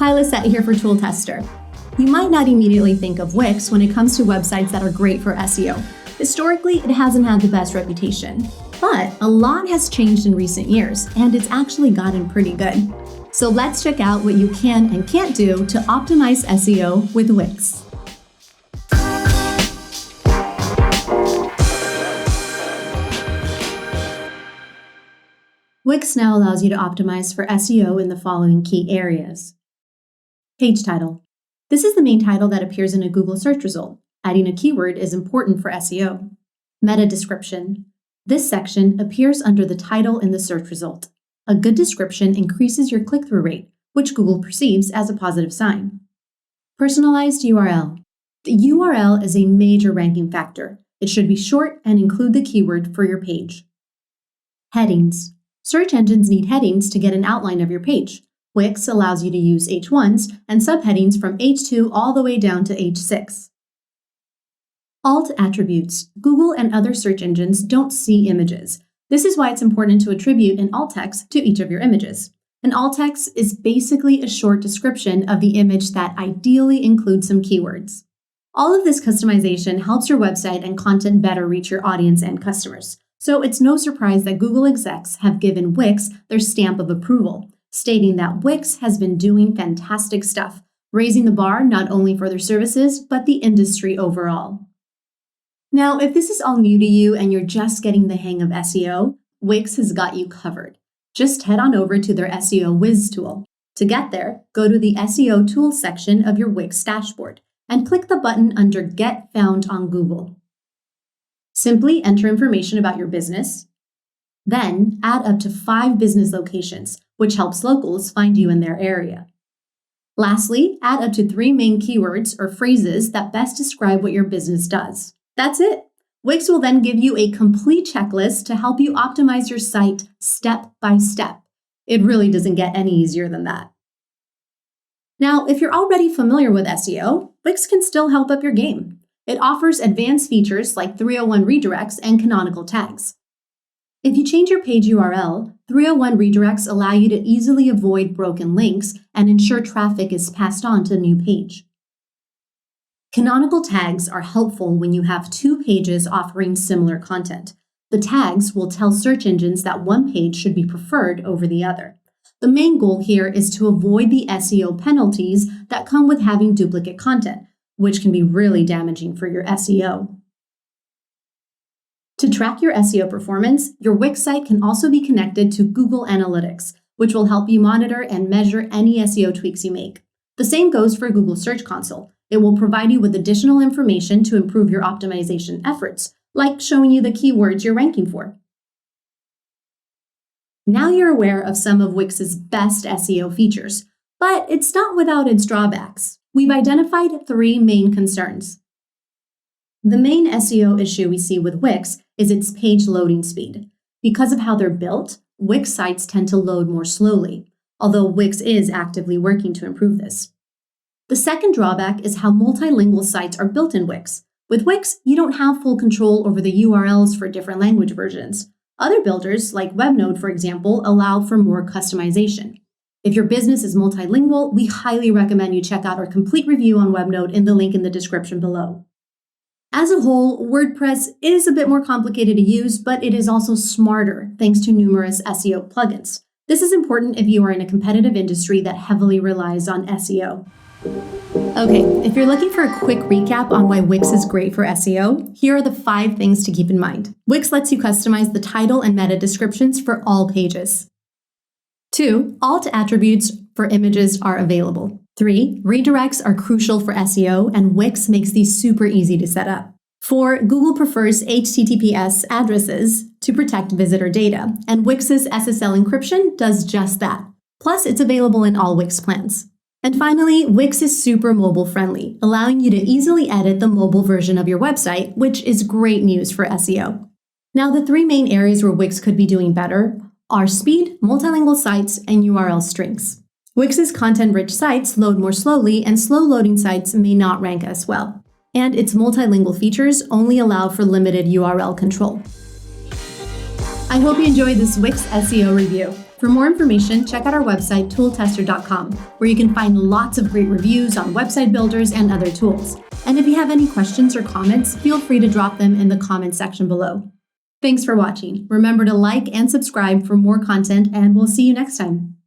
Hi, Lisette here for Tool Tester. You might not immediately think of Wix when it comes to websites that are great for SEO. Historically, it hasn't had the best reputation. But a lot has changed in recent years, and it's actually gotten pretty good. So let's check out what you can and can't do to optimize SEO with Wix. Wix now allows you to optimize for SEO in the following key areas. Page title. This is the main title that appears in a Google search result. Adding a keyword is important for SEO. Meta description. This section appears under the title in the search result. A good description increases your click-through rate, which Google perceives as a positive sign. Personalized URL. The URL is a major ranking factor. It should be short and include the keyword for your page. Headings. Search engines need headings to get an outline of your page. Wix allows you to use H1s and subheadings from H2 all the way down to H6. Alt attributes. Google and other search engines don't see images. This is why it's important to attribute an alt text to each of your images. An alt text is basically a short description of the image that ideally includes some keywords. All of this customization helps your website and content better reach your audience and customers. So it's no surprise that Google execs have given Wix their stamp of approval, stating that Wix has been doing fantastic stuff, raising the bar not only for their services, but the industry overall. Now, if this is all new to you and you're just getting the hang of SEO, Wix has got you covered. Just head on over to their SEO Whiz tool. To get there, go to the SEO Tools section of your Wix dashboard and click the button under Get Found on Google. Simply enter information about your business, then add up to 5 business locations, which helps locals find you in their area. Lastly, add up to 3 main keywords or phrases that best describe what your business does. That's it. Wix will then give you a complete checklist to help you optimize your site step by step. It really doesn't get any easier than that. Now, if you're already familiar with SEO, Wix can still help up your game. It offers advanced features like 301 redirects and canonical tags. If you change your page URL, 301 redirects allow you to easily avoid broken links and ensure traffic is passed on to the new page. Canonical tags are helpful when you have 2 pages offering similar content. The tags will tell search engines that one page should be preferred over the other. The main goal here is to avoid the SEO penalties that come with having duplicate content, which can be really damaging for your SEO. To track your SEO performance, your Wix site can also be connected to Google Analytics, which will help you monitor and measure any SEO tweaks you make. The same goes for Google Search Console. It will provide you with additional information to improve your optimization efforts, like showing you the keywords you're ranking for. Now you're aware of some of Wix's best SEO features, but it's not without its drawbacks. We've identified 3 main concerns. The main SEO issue we see with Wix is its page loading speed. Because of how they're built, Wix sites tend to load more slowly, although Wix is actively working to improve this. The second drawback is how multilingual sites are built in Wix. With Wix, you don't have full control over the URLs for different language versions. Other builders, like Webnode for example, allow for more customization. If your business is multilingual, we highly recommend you check out our complete review on Webnode in the link in the description below. As a whole, WordPress is a bit more complicated to use, but it is also smarter thanks to numerous SEO plugins. This is important if you are in a competitive industry that heavily relies on SEO. Okay, if you're looking for a quick recap on why Wix is great for SEO, here are the 5 things to keep in mind. Wix lets you customize the title and meta descriptions for all pages. 2. Alt attributes for images are available. 3. Redirects are crucial for SEO, and Wix makes these super easy to set up. 4. Google prefers HTTPS addresses to protect visitor data, and Wix's SSL encryption does just that. Plus, it's available in all Wix plans. And finally, Wix is super mobile friendly, allowing you to easily edit the mobile version of your website, which is great news for SEO. Now, the 3 main areas where Wix could be doing better are speed, multilingual sites, and URL strings. Wix's content-rich sites load more slowly, and slow-loading sites may not rank as well. And its multilingual features only allow for limited URL control. I hope you enjoyed this Wix SEO review. For more information, check out our website, tooltester.com, where you can find lots of great reviews on website builders and other tools. And if you have any questions or comments, feel free to drop them in the comments section below. Thanks for watching. Remember to like and subscribe for more content, and we'll see you next time.